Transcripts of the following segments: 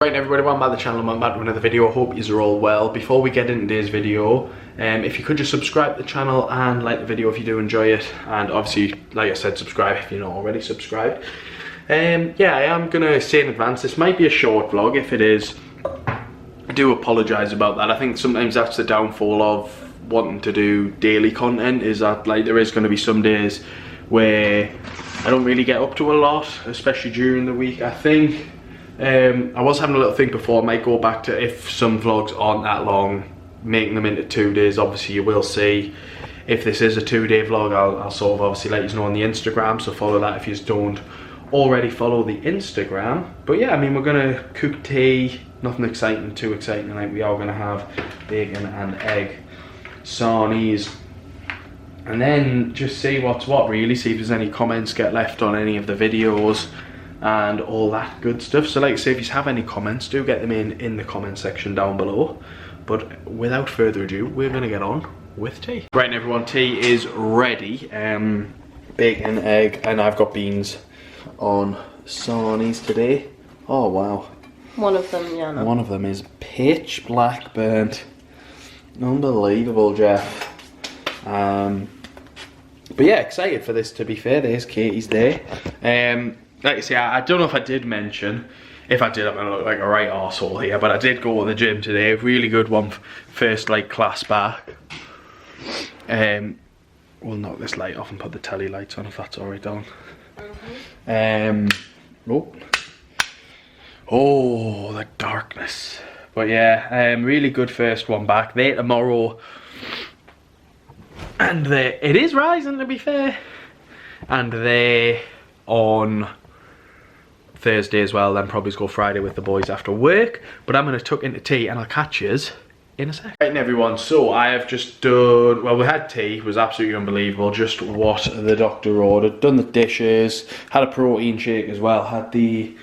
Right everybody, welcome back to the channel. I'm back to another video. I hope you're all well. Before we get into today's video, if you could just subscribe to the channel and like the video if you do enjoy it, and obviously, like I said, subscribe if you're not already subscribed. Yeah, I am gonna say in advance, this might be a short vlog. If it is, I do apologise about that. I think sometimes that's the downfall of wanting to do daily content, is that like there is going to be some days where I don't really get up to a lot, especially during the week. I think I was having a little think before. I might go back to, if some vlogs aren't that long, making them into 2 days. Obviously you will see if this is a 2-day vlog, I'll sort of obviously let you know on the Instagram, so follow that if you don't already follow the Instagram. But yeah, I mean, we're gonna cook tea, nothing exciting, too exciting tonight. We are gonna have bacon and egg sarnies, and then just see what's what, really, see if there's any comments get left on any of the videos and all that good stuff. So like I say, if you have any comments, do get them in the comment section down below. But without further ado, we're gonna get on with tea. Right everyone, tea is ready. Bacon, egg, and I've got beans on sarnies today. Oh wow. One of them, yeah. No. One of them is pitch black burnt. Unbelievable, Jeff. But yeah, excited for this, to be fair. There's Katie's there. Like I say, I don't know if I did mention. If I did, I'm gonna look like a right arsehole here, but I did go to the gym today. Really good one, first like class back. We'll knock this light off and put the telly lights on if that's alright, Dawn. Oh, the darkness. But yeah, really good first one back. There tomorrow, and there it is rising, to be fair, and there on Thursday as well. Then probably go Friday with the boys after work. But I'm gonna tuck into tea and I'll catch yous in a sec. Right everyone, so I have just done, well, we had tea, it was absolutely unbelievable, just what the doctor ordered. Done the dishes, had a protein shake as well, had the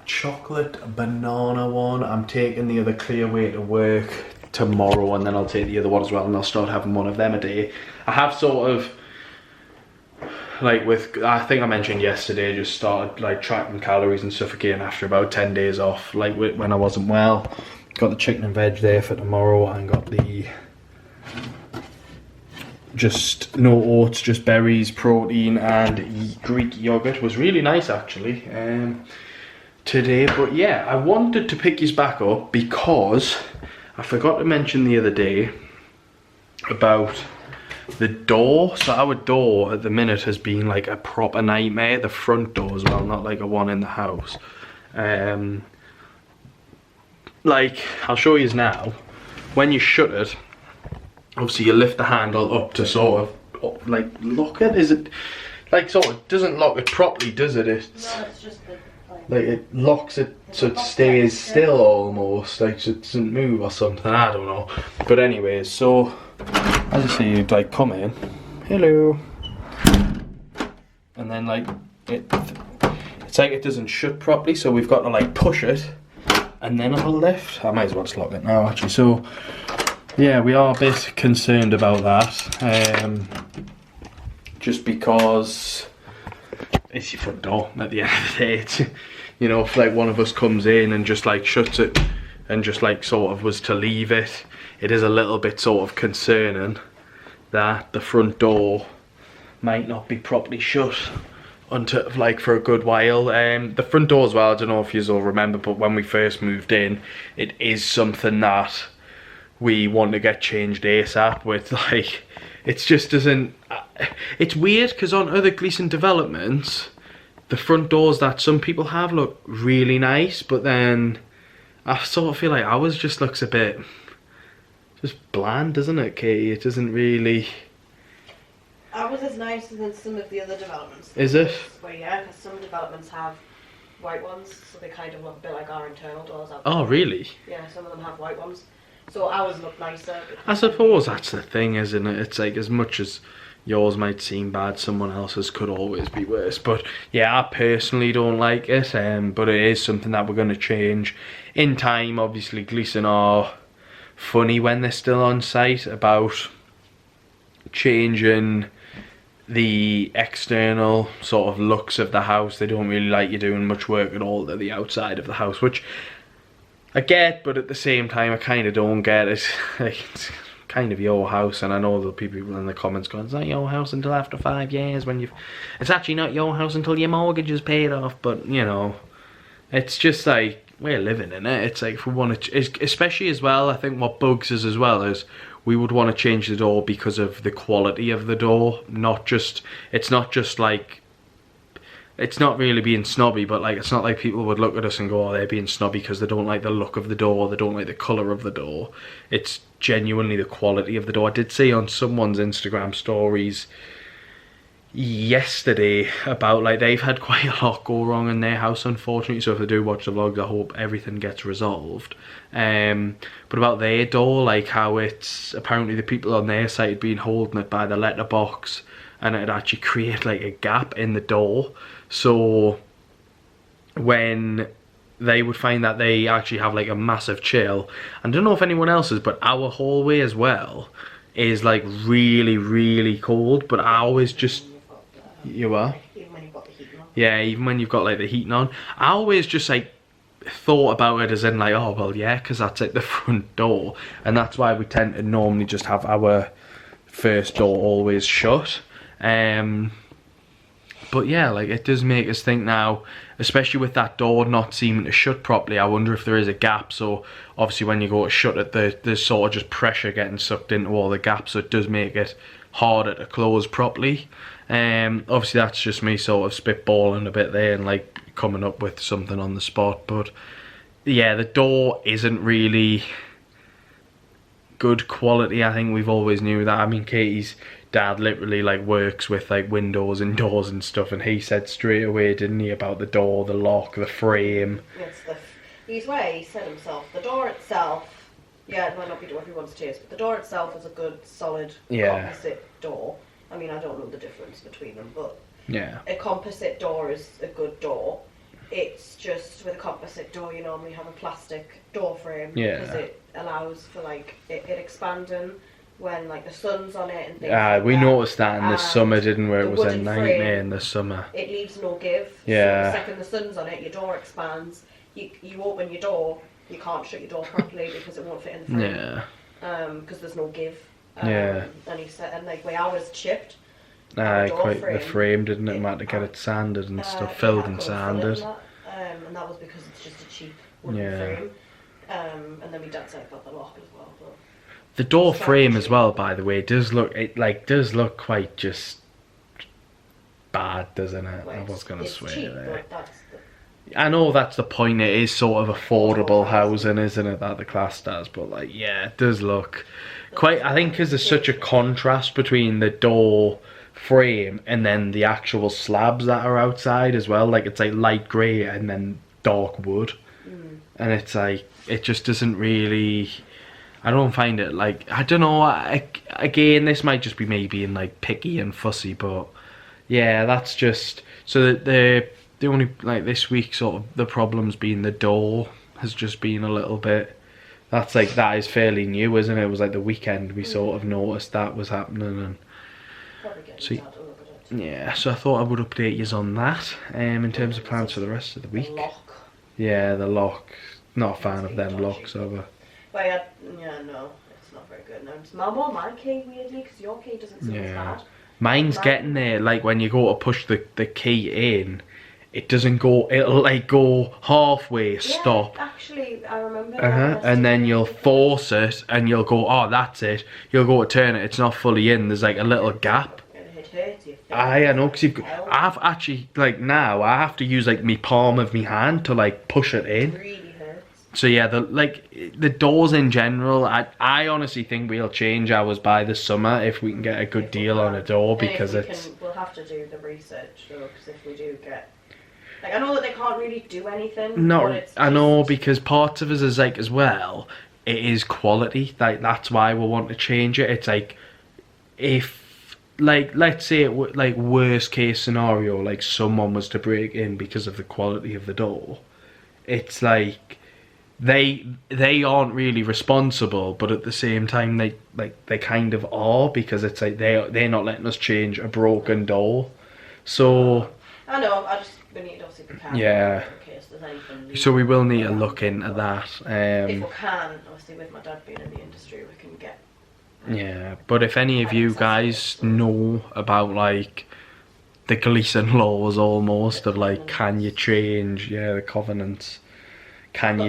chocolate banana one. I'm taking the other clear way to work tomorrow, and then I'll take the other one as well, and I'll start having one of them a day. I have sort of, like with, I think I mentioned yesterday, just started like tracking calories and stuff again after about 10 days off, like when I wasn't well. Got the chicken and veg there for tomorrow, and got the just no oats, just berries, protein, and Greek yogurt. Was really nice actually today. But yeah, I wanted to pick you back up because I forgot to mention the other day about the door. So our door at the minute has been like a proper nightmare. The front door as well, not like a one in the house. Like, I'll show you now. When you shut it, obviously you lift the handle up to sort of like lock it. Is it like sort of doesn't lock it properly, does it? It's No, it's just the, like it locks it so it stays still almost, like so it doesn't move or something. I don't know. But anyways, so as you see, you'd like come in, hello, and then like it's like it doesn't shut properly, so we've got to like push it and then it'll lift. I might as well just lock it now actually. So yeah, we are a bit concerned about that, just because it's your front door at the end of the day. It's, you know, if like one of us comes in and just like shuts it and just like sort of was to leave it, it is a little bit sort of concerning that the front door might not be properly shut until like for a good while. The front door as well, I don't know if you all remember, but when we first moved in, it is something that we want to get changed ASAP with. Like, it just doesn't, it's weird because on other Gleeson developments, the front doors that some people have look really nice, but then I sort of feel like ours just looks a bit just bland, doesn't it, Katie? It doesn't really. ours is nicer than some of the other developments. Is it? Well, yeah, because some developments have white ones, so they kind of look a bit like our internal doors out. Oh, really? Yeah, some of them have white ones. So ours look nicer. I suppose that's the thing, isn't it? It's like, as much as yours might seem bad, someone else's could always be worse. But yeah, I personally don't like it, but it is something that we're going to change in time. Obviously, Gleeson are funny when they're still on site about changing the external sort of looks of the house. They don't really like you doing much work at all to the outside of the house, which I get, but at the same time I kind of don't get it. Like, it's kind of your house, and I know there'll be people in the comments going, it's not your house until after 5 years when you've... It's actually not your house until your mortgage is paid off, but, you know, it's just like, we're living in it. It's like, if we want to... Especially as well, I think what bugs us as well is we would want to change the door because of the quality of the door, not just... It's not just like... It's not really being snobby, but like, it's not like people would look at us and go, oh, they're being snobby because they don't like the look of the door, they don't like the colour of the door. It's genuinely the quality of the door. I did see on someone's Instagram stories yesterday about, like, they've had quite a lot go wrong in their house, unfortunately, so if they do watch the vlogs, I hope everything gets resolved. But about their door, like how it's, apparently the people on their side had been holding it by the letterbox, and it actually created like a gap in the door. So when they would find that they actually have like a massive chill, and I don't know if anyone else's, but our hallway as well is like really, really cold. But I always just... You are? Even when you've got the heating on. Yeah, even when you've got like the heating on. I always just like thought about it as in like, oh well, yeah, because that's like the front door, and that's why we tend to normally just have our first door always shut. But yeah, like, it does make us think now, especially with that door not seeming to shut properly. I wonder if there is a gap, so obviously when you go to shut it, there's sort of just pressure getting sucked into all the gaps, so it does make it harder to close properly. Obviously that's just me sort of spitballing a bit there and like coming up with something on the spot, but yeah, the door isn't really good quality. I think we've always knew that. I mean, Katie's dad literally like works with like windows and doors and stuff, and he said straight away, didn't he, about the door, the lock, the frame. He said himself, the door itself, yeah, it might not be to everyone's taste, but the door itself is a good solid composite door. I mean, I don't know the difference between them, but yeah, a composite door is a good door. It's just with a composite door you normally have a plastic door frame, because it allows for like it expanding when like the sun's on it and things like we that. Noticed that in the summer, didn't we? It was a nightmare frame, in the summer. It leaves no give. Yeah. So the second the sun's on it, your door expands. You open your door, you can't shut your door properly because it won't fit in the frame. Yeah. Because there's no give. Yeah. And he said, and like where ours chipped. Quite the frame, didn't it? Had to get it sanded and stuff, filled and sanded. And that was because it's just a cheap wooden frame. And then my dad said about the lock as well. But the door frame as well, by the way, does look quite just bad, doesn't it? Well, I was gonna swear cheap, there. I know that's the point. It is sort of affordable housing, isn't it? That the class does, but like, yeah, it does look quite. I think because there's such a contrast between the door frame and then the actual slabs that are outside as well. Like, it's like light grey and then dark wood, and it's like, it just doesn't really. I don't find it, like, I don't know. Again, this might just be me being like picky and fussy, but yeah, that's just so that the only, like, this week sort of the problem's been the door has just been a little bit. That's like, that is fairly new, isn't it? It was like the weekend we sort of noticed that was happening, and so yeah, so I thought I would update you on that. In terms of plans for the rest of the week. The lock. Yeah, the lock. Not a fan of them locks over. But yeah, no, it's not very good. No, it's my key weirdly, because your key doesn't seem as bad. Mine's getting there. Like, when you go to push the key in, it doesn't go. It'll like go halfway, stop. Actually, I remember. And then you'll force it, and you'll go, oh, that's it. You'll go to turn it. It's not fully in. There's like a little gap. It hurts you. I know, because I've actually, like, now I have to use like my palm of my hand to like push it in. It really hurts. So yeah, the doors in general, I honestly think we'll change ours by the summer if we can get a good deal on a door, because we'll have to do the research though, because if we do get, like, I know that they can't really do anything. I know, because parts of us is like, as well, it is quality. Like, that's why we want to change it. It's like, if, like, let's say it like worst case scenario, like someone was to break in because of the quality of the door, it's like they aren't really responsible, but at the same time they kind of are, because it's like they're not letting us change a broken door. So I know, we need to obviously be careful Yeah. in case there's anything. So we will need to look into that. If we can, obviously with my dad being in the industry, we can get. Yeah, but if any of you guys know about like the Gleason laws almost of like, can you change, the covenants, can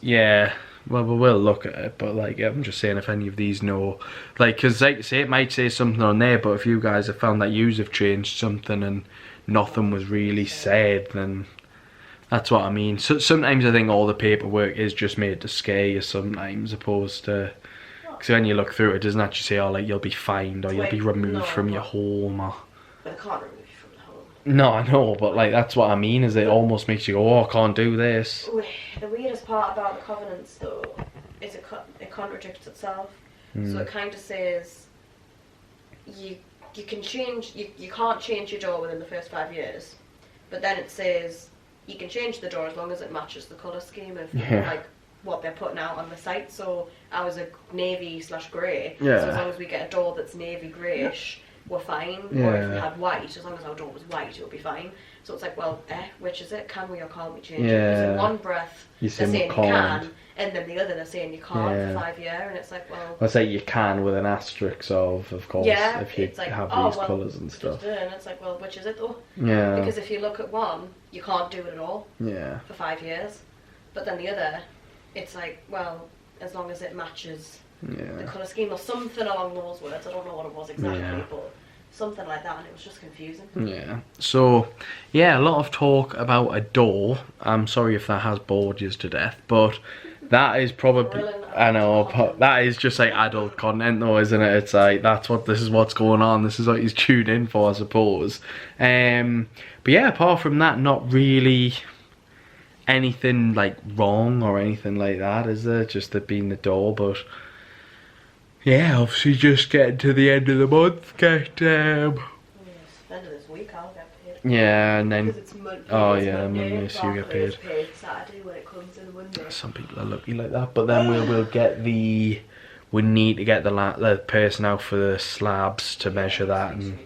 you well, we will look at it, but like, I'm just saying if any of these know, like, because like I say, it might say something on there, but if you guys have found that yous have changed something and nothing was really said, then that's what I mean. So sometimes I think all the paperwork is just made to scare you sometimes, opposed to, because when you look through it, it doesn't actually say, oh, like, you'll be fined or you'll be removed from your home, or... But they can't remove you from the home. No, I know, but like, that's what I mean, is it almost makes you go, oh, I can't do this. The weirdest part about the covenants, though, is it contradicts itself. So it kind of says you can change, you can't change your door within the first 5 years, but then it says you can change the door as long as it matches the colour scheme of like what they're putting out on the site. So ours are navy/grey, so as long as we get a door that's navy greyish, we're fine. Or if we had white, as long as our door was white, it would be fine. So it's like, well, which is it? Can we or can't we change it? Because in one breath they're saying you can, and then the other they're saying you can't for 5 years, and it's like, well... I say you can with an asterisk of course, if you like, have these colours and stuff. And it's like, well, which is it though? Yeah. Because if you look at one, you can't do it at all for 5 years. But then the other, it's like, well, as long as it matches the colour scheme or something along those words. I don't know what it was exactly, but something like that, and it was just confusing. Yeah. So, a lot of talk about a door. I'm sorry if that has bored you to death, but that is probably, I know, but that is just like adult content though, isn't it? It's like, this is what's going on, this is what he's tuned in for, I suppose. But yeah, apart from that, not really anything like wrong or anything like that, is there? Just it being the door, but yeah, obviously just getting to the end of the month, end of this week I'll get paid. Yeah, and then because it's Monday, you get paid. Saturday when it comes in Monday. Some people are lucky like that, but then we'll get we need to get the person out for the slabs to measure that, and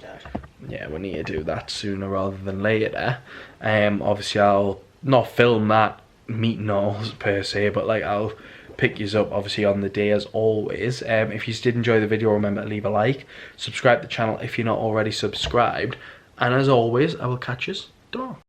we need to do that sooner rather than later. Obviously I'll not film that meeting all per se, but like I'll pick yous up obviously on the day as always. If you did enjoy the video, remember to leave a like, subscribe to the channel if you're not already subscribed, and as always I will catch yous tomorrow.